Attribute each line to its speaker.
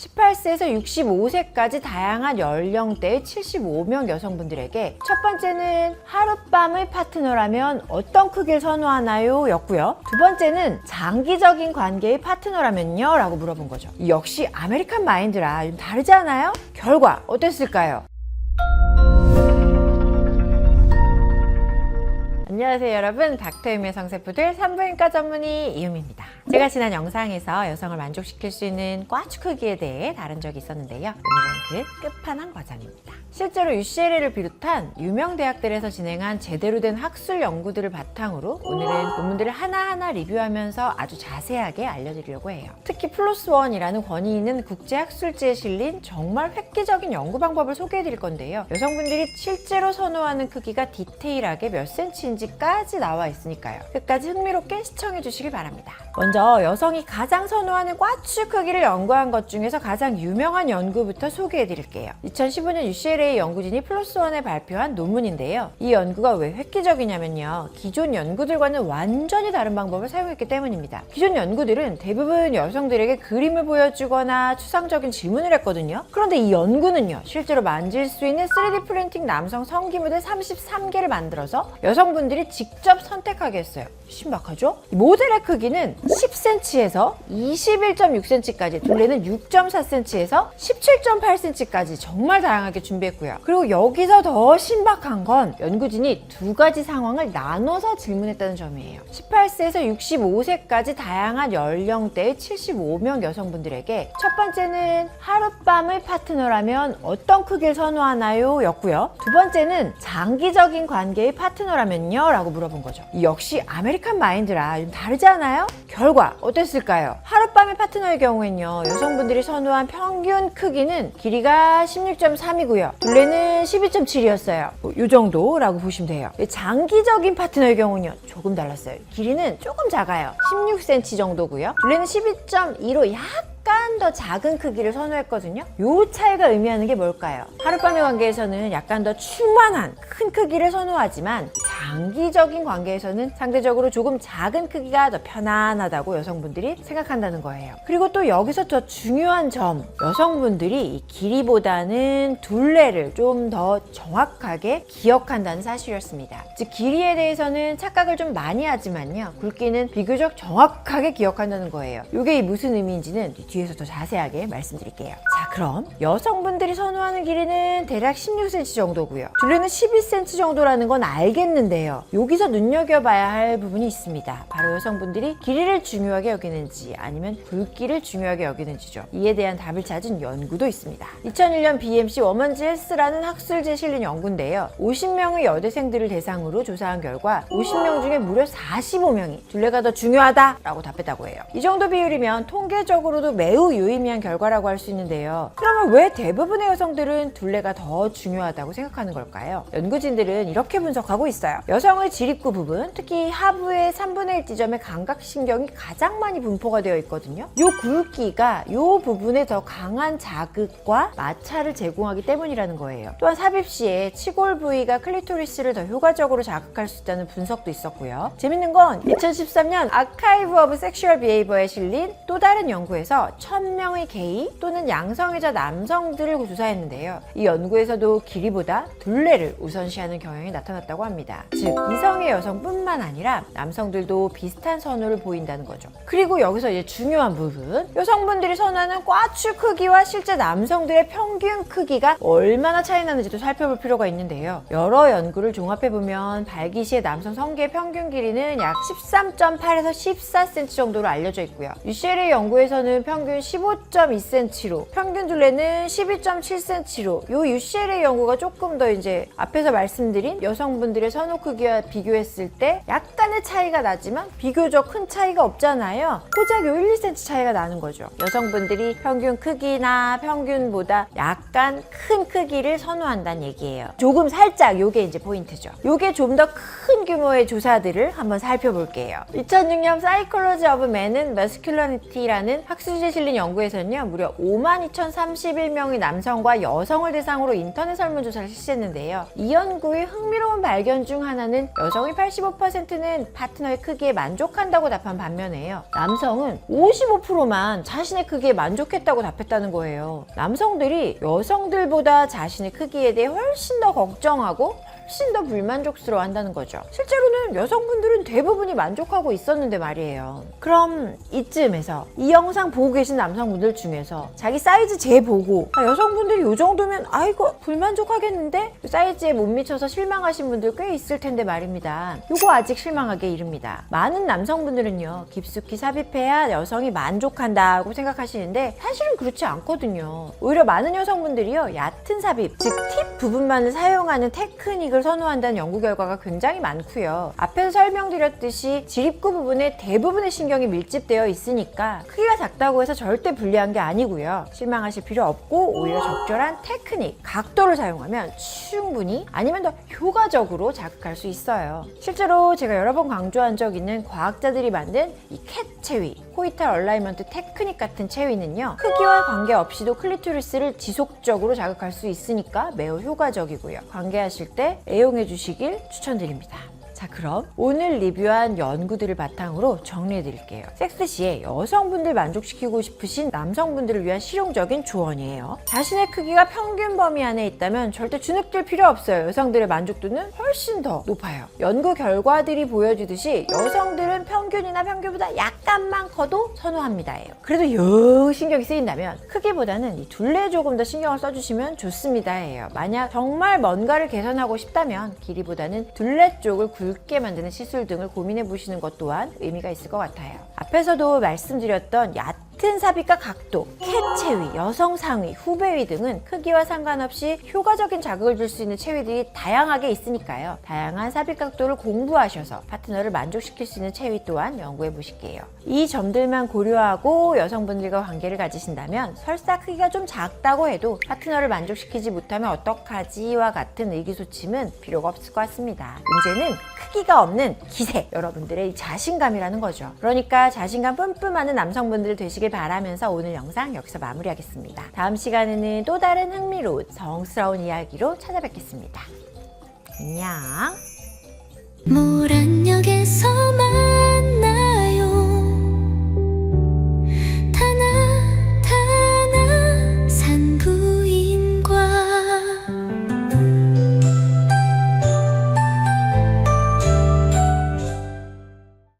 Speaker 1: 18세에서 65세까지 다양한 연령대의 75명 여성분들에게 첫 번째는 하룻밤의 파트너라면 어떤 크기를 선호하나요? 였고요. 두 번째는 장기적인 관계의 파트너라면요? 라고 물어본 거죠. 역시 아메리칸 마인드라 좀 다르지 않아요? 결과 어땠을까요? 안녕하세요 여러분, 닥터유미의 성세포들 산부인과 전문의 이유미입니다. 제가 지난 영상에서 여성을 만족시킬 수 있는 꽈추 크기에 대해 다룬 적이 있었는데요. 오늘은 그 끝판왕 버전입니다. 실제로 UCLA를 비롯한 유명 대학들에서 진행한 제대로 된 학술 연구들을 바탕으로 오늘은 논문들을 하나하나 리뷰하면서 아주 자세하게 알려드리려고 해요. 특히 플러스1이라는 권위 있는 국제학술지에 실린 정말 획기적인 연구 방법을 소개해드릴 건데요. 여성분들이 실제로 선호하는 크기가 디테일하게 몇 cm인지까지 나와 있으니까요. 끝까지 흥미롭게 시청해 주시길 바랍니다. 먼저 여성이 가장 선호하는 꽈추 크기를 연구한 것 중에서 가장 유명한 연구부터 소개해드릴게요. 2015년 UCLA 연구진이 플러스1에 발표한 논문인데요. 이 연구가 왜 획기적이냐면요. 기존 연구들과는 완전히 다른 방법을 사용했기 때문입니다. 기존 연구들은 대부분 여성들에게 그림을 보여주거나 추상적인 질문을 했거든요. 그런데 이 연구는요. 실제로 만질 수 있는 3D 프린팅 남성 성기 모델 33개를 만들어서 여성분들이 직접 선택하게 했어요. 신박하죠? 이 모델의 크기는 10cm에서 21.6cm까지, 둘레는 6.4cm에서 17.8cm까지 정말 다양하게 준비했고요. 그리고 여기서 더 신박한 건 연구진이 두 가지 상황을 나눠서 질문했다는 점이에요. 18세에서 65세까지 다양한 연령대의 75명 여성분들에게 첫 번째는 하룻밤의 파트너라면 어떤 크기를 선호하나요? 였고요. 두 번째는 장기적인 관계의 파트너라면요? 라고 물어본 거죠. 역시 아메리칸 마인드라 좀 다르지 않아요? 결과 어땠을까요? 하룻밤의 파트너의 경우엔요. 여성분들이 선호한 평균 크기는 길이가 16.3이고요. 둘레는 12.7이었어요. 이 정도라고 보시면 돼요. 장기적인 파트너의 경우는요. 조금 달랐어요. 길이는 조금 작아요. 16cm 정도고요. 둘레는 12.2로 약간 더 작은 크기를 선호했거든요. 이 차이가 의미하는 게 뭘까요? 하룻밤의 관계에서는 약간 더 충만한 큰 크기를 선호하지만 장기적인 관계에서는 상대적으로 조금 작은 크기가 더 편안하다고 여성분들이 생각한다는 거예요. 그리고 또 여기서 더 중요한 점, 여성분들이 이 길이보다는 둘레를 좀 더 정확하게 기억한다는 사실이었습니다. 즉 길이에 대해서는 착각을 좀 많이 하지만요. 굵기는 비교적 정확하게 기억한다는 거예요. 이게 무슨 의미인지는 뒤에서 더 자세하게 말씀드릴게요. 자, 그럼 여성분들이 선호하는 길이는 대략 16cm 정도고요. 둘레는 12cm 정도라는 건 알겠는데요. 여기서 눈여겨봐야 할 부분이 있습니다. 바로 여성분들이 길이를 중요하게 여기는지 아니면 굵기를 중요하게 여기는지죠. 이에 대한 답을 찾은 연구도 있습니다. 2001년 BMC 워먼즈 헬스라는 학술지에 실린 연구인데요. 50명의 여대생들을 대상으로 조사한 결과 50명 중에 무려 45명이 둘레가 더 중요하다라고 답했다고 해요. 이 정도 비율이면 통계적으로도 매우 유의미한 결과라고 할 수 있는데요. 그러면 왜 대부분의 여성들은 둘레가 더 중요하다고 생각하는 걸까요? 연구진들은 이렇게 분석하고 있어요. 여성의 지립구 부분, 특히 하부의 3분의 1 지점에 감각신경이 가장 많이 분포가 되어 있거든요. 이 굵기가 이 부분에 더 강한 자극과 마찰을 제공하기 때문이라는 거예요. 또한 삽입 시에 치골 부위가 클리토리스를 더 효과적으로 자극할 수 있다는 분석도 있었고요. 재밌는 건 2013년 아카이브 오브 섹슈얼 비헤이버에 실린 또 다른 연구에서 1000명의 게이 또는 양성애자 남성들을 조사했는데요. 이 연구에서도 길이보다 둘레를 우선시하는 경향이 나타났다고 합니다. 즉 이성의 여성뿐만 아니라 남성들도 비슷한 선호를 보인다는 거죠. 그리고 여기서 이제 중요한 부분, 여성분들이 선호하는 꽈추 크기와 실제 남성들의 평균 크기가 얼마나 차이 나는지도 살펴볼 필요가 있는데요. 여러 연구를 종합해보면 발기 시의 남성 성기의 평균 길이는 약 13.8에서 14cm 정도로 알려져 있고요. UCLA 연구에서는 평균 15.2cm로, 평균 둘레는 12.7cm로, 이 UCLA 연구가 조금 더 이제 앞에서 말씀드린 여성분들의 선호 크기와 비교했을 때 약간의 차이가 나지만 비교적 큰 차이가 없잖아요. 고작 요 1, 2cm 차이가 나는 거죠. 여성분들이 평균 크기나 평균보다 약간 큰 크기를 선호한다는 얘기예요. 조금 살짝 요게 이제 포인트죠. 요게 좀 더 큰 규모의 조사들을 한번 살펴볼게요. 2006년 Psychology of Man and Masculinity라는 학술지에 실린 연구에서는요, 무려 52,031명의 남성과 여성을 대상으로 인터넷 설문조사를 실시했는데요. 이 연구의 흥미로운 발견 중 하나 하나는 여성의 85%는 파트너의 크기에 만족한다고 답한 반면에요. 남성은 55%만 자신의 크기에 만족했다고 답했다는 거예요. 남성들이 여성들보다 자신의 크기에 대해 훨씬 더 걱정하고 훨씬 더 불만족스러워 한다는 거죠. 실제로는 여성분들은 대부분이 만족하고 있었는데 말이에요. 그럼 이쯤에서 이 영상 보고 계신 남성분들 중에서 자기 사이즈 재보고 여성분들이 이 정도면 아이고 불만족하겠는데 사이즈에 못 미쳐서 실망하신 분들 꽤 있을 텐데 말입니다. 이거 아직 실망하게 이릅니다. 많은 남성분들은요, 깊숙이 삽입해야 여성이 만족한다고 생각하시는데 사실은 그렇지 않거든요. 오히려 많은 여성분들이요, 얕은 삽입, 즉 팁 부분만을 사용하는 테크닉을 선호한다는 연구 결과가 굉장히 많고요. 앞에서 설명드렸듯이 지립구 부분에 대부분의 신경이 밀집되어 있으니까 크기가 작다고 해서 절대 불리한 게 아니고요. 실망하실 필요 없고 오히려 적절한 테크닉, 각도를 사용하면 충분히 아니면 더 효과적으로 자극할 수 있어요. 실제로 제가 여러 번 강조한 적 있는 과학자들이 만든 이 캣 체위, 코이탈 얼라이먼트 테크닉 같은 체위는요, 크기와 관계없이도 클리토리스를 지속적으로 자극할 수 있으니까 매우 효과적이고요. 관계하실 때 애용해 주시길 추천드립니다. 자, 그럼 오늘 리뷰한 연구들을 바탕으로 정리해 드릴게요. 섹스 시에 여성분들 만족시키고 싶으신 남성분들을 위한 실용적인 조언이에요. 자신의 크기가 평균 범위 안에 있다면 절대 주눅들 필요 없어요. 여성들의 만족도는 훨씬 더 높아요. 연구 결과들이 보여주듯이 여성들은 평균이나 평균보다 약간만 커도 선호합니다예요. 그래도 영 신경이 쓰인다면 크기보다는 이 둘레에 조금 더 신경을 써주시면 좋습니다예요. 만약 정말 뭔가를 개선하고 싶다면 길이보다는 둘레 쪽을 굵게 만드는 시술 등을 고민해 보시는 것 또한 의미가 있을 것 같아요. 앞에서도 말씀드렸던 얕은 삽입과 각도, 캣 체위, 여성 상위, 후배위 등은 크기와 상관없이 효과적인 자극을 줄 수 있는 체위들이 다양하게 있으니까요. 다양한 삽입 각도를 공부하셔서 파트너를 만족시킬 수 있는 체위 또한 연구해 보실게요. 이 점들만 고려하고 여성분들과 관계를 가지신다면 설사 크기가 좀 작다고 해도 파트너를 만족시키지 못하면 어떡하지와 같은 의기소침은 필요가 없을 것 같습니다. 문제는 크기가 없는 기세, 여러분들의 자신감이라는 거죠. 그러니까 자신감 뿜뿜하는 남성분들 되시길 바라면서 오늘 영상 여기서 마무리하겠습니다. 다음 시간에는 또 다른 흥미로운 성스러운 이야기로 찾아뵙겠습니다. 안녕.
Speaker 2: 모란역에서